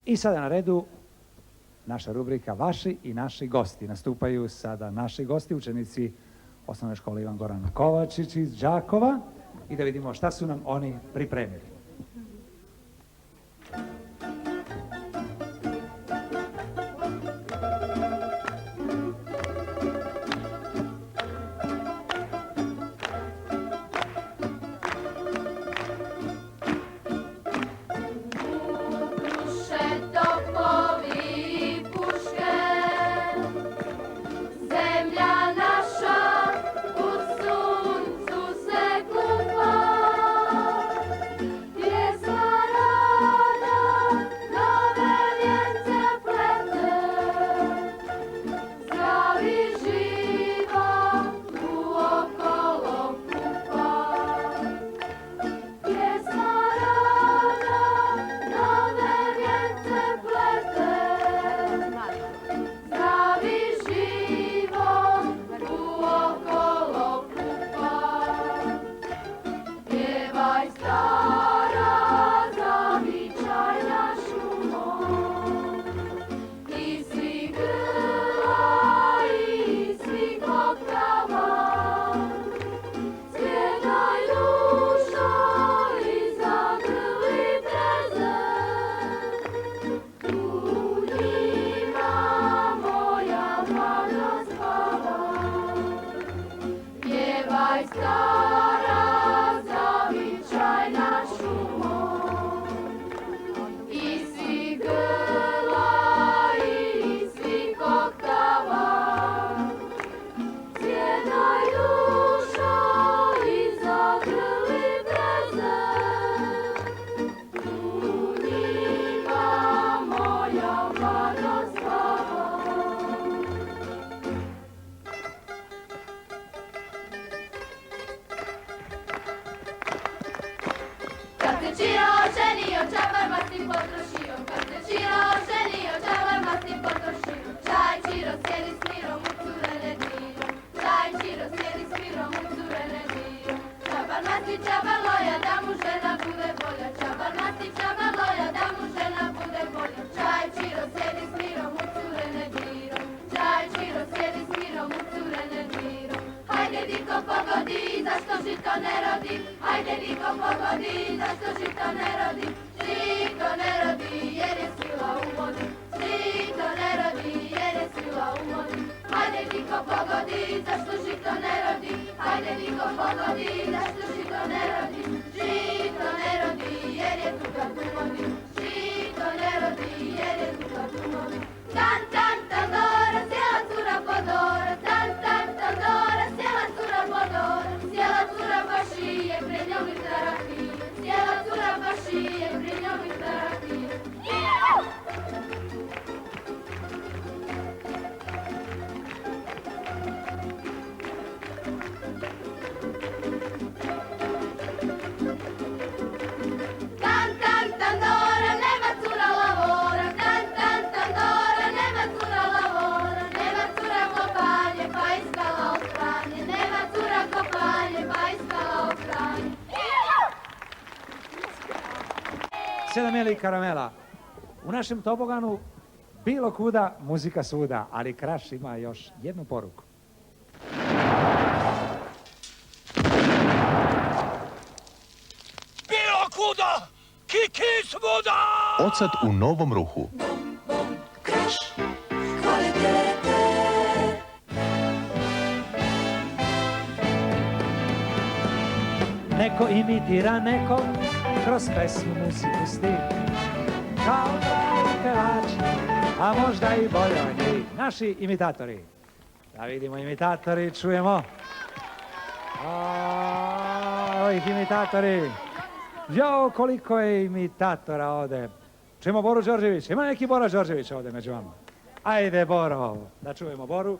I sada na redu naša rubrika Vaši i naši gosti. Nastupaju sada naši gosti, učenici osnovne škole Ivan Goran Kovačić iz Đakova i da vidimo šta su nam oni pripremili. Sedam karamela. U našem toboganu bilo kuda, muzika svuda, ali Kraš ima još jednu poruku. Bilo kuda, kiki svuda! Odsad u novom ruhu. Kraš, kvalitete. Neko imitira nekog kroz pesmu, muziku, stil, kao pravi pevači, a možda i bolje od njih. Naši imitatori. Da vidimo imitatori, čujemo. Ovih imitatori. Jo, koliko je imitatora ovde. Čujemo Boru Đorđević. Ima neki Bora Đorđević ovde među vama? Ajde, Boro, da čujemo Boru.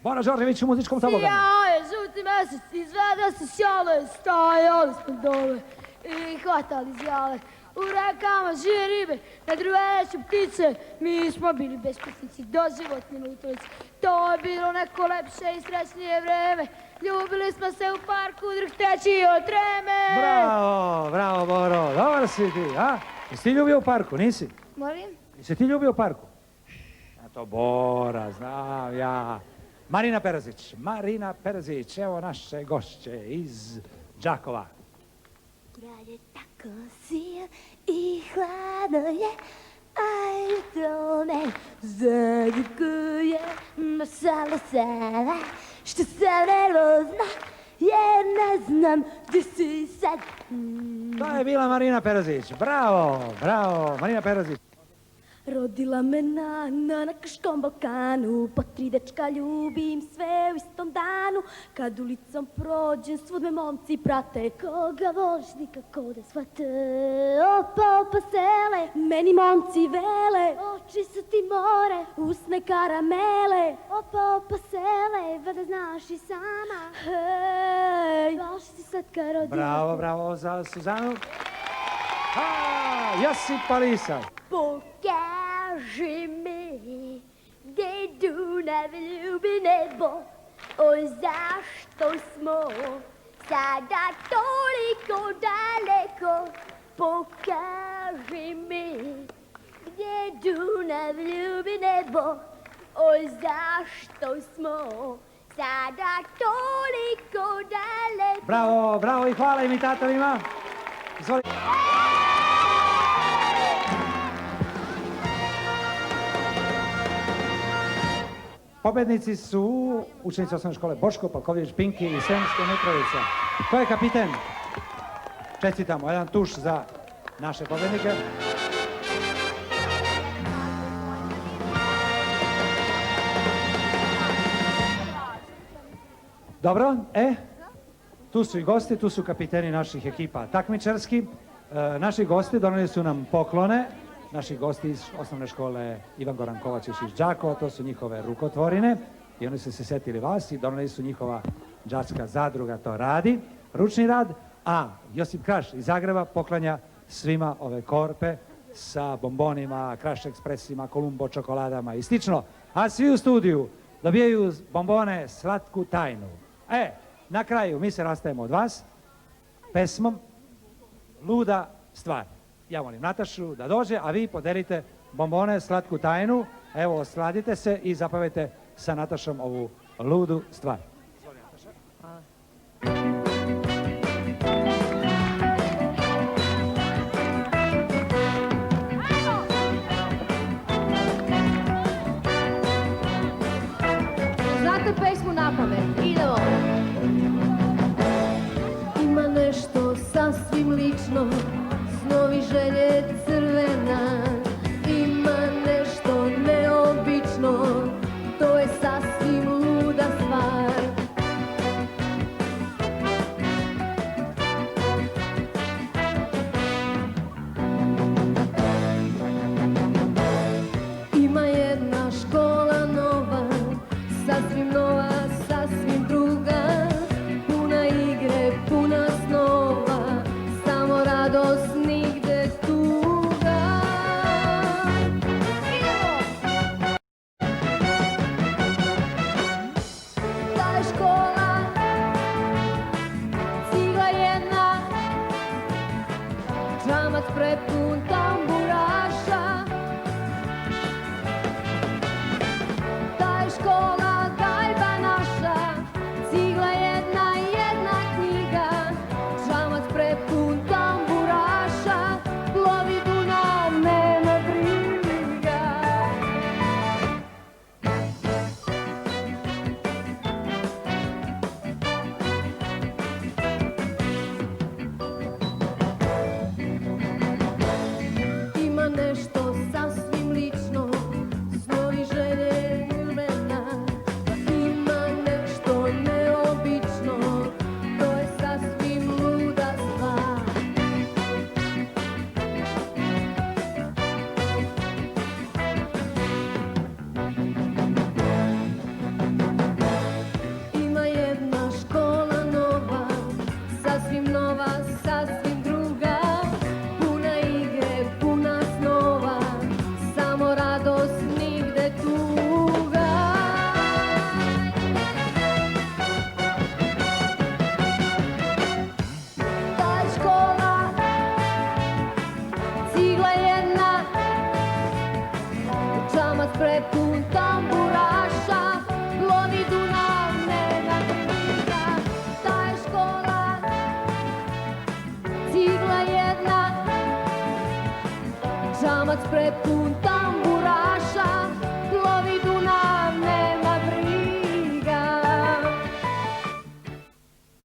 Bora Đorđević u muzičkom toboganu. Sjao je žuti mesec, izveda se sjale, stajali smo dole i hvatali zjale. U rekama žive ribe, na drveću ptice, mi smo bili beskućnici, doživotni lutovici. To je bilo neko lepše i srećnije vreme, ljubili smo se u parku drhteći od treme. Bravo, bravo Boro, dobar si ti, a? Jesi ti ljubio u parku, nisi? Molim? Jesi ti ljubio u parku? A to Bora, znam ja. Marina Perazić, evo naše gošće iz Đakova. Grad je tako siv i hladno je, a jutro me zadukuje. Masala sada, što sam nervozna, jer ne znam gdje si sad. To je bila Marina Perazić. Bravo, bravo, Marina Perazić. Rodila me na Krškom Balkanu, po 3 dečka ljubim sve u istom danu. Kad ulicom prođem, svud me momci prate. Koga voliš nikako da shvate. Opa sele, meni momci vele. Oči su ti more, usne karamele. Opa sele, vada znaš i sama. Hej, baš si slatka rodila. Bravo, bravo za Suzanu. Josip Alisa. Pokaži mi gdje Dunav ljubi nebo, oj zašto smo sada toliko daleko. Pokaži mi gdje Dunav ljubi nebo, oj zašto smo sada toliko daleko. Bravo, bravo i hvala imitatorima. Izvoli. Pobednici su učenici osnovne škole Boško Palkovljević Pinki i Sremska Mitrovica. Ko je kapiten? Čestitamo, jedan tuš za naše pobednike. Dobro, tu su i gosti, tu su kapiteni naših ekipa takmičarski. Naši gosti doneli su nam poklone. Naši gosti iz osnovne škole Ivan Goran Kovačić iz Đakova, to su njihove rukotvorine i oni su se setili vas i doneli su njihova đačka zadruga, to radi, ručni rad, a Josip Kraš iz Zagreba poklanja svima ove korpe sa bombonima, Kraš ekspresima, Kolumbo čokoladama i slično, a svi u studiju dobijaju bombone Slatku tajnu. Na kraju mi se rastajemo od vas pesmom Luda stvar. Ja molim Natašu da dođe, a vi podelite bombone Slatku tajnu. Evo, osladite se i zapavajte sa Natašom ovu ludu stvar. Znate pesmu na pamet, idemo. Ima nešto sasvim lično, snovi želje crvena. Ima nešto neobično, to je sasvim luda stvar. Ima jedna škola nova, sasvim nova, sasvim druga, puna igre, puna snova, samo radost, nigde tuga. Ta je škola, cigla jedna, džamac prepun tamburaša. Ta je škola, gajba naša, cigla jedna, jedna knjiga, džamac prepun tamburaša, plovi Dunav, nema briga. Ima nešto sasvim lično, snovi želje crvena. Ima nešto neobično, to je sasvim luda stvar. Ima jedna škola nova, sasvim nova, sasvim druga, puna igre, puna snova, prepun tamburaša, lomi Dunav, nema kriza, ta je škola, cigla jedna, čamac prepun tamburaša,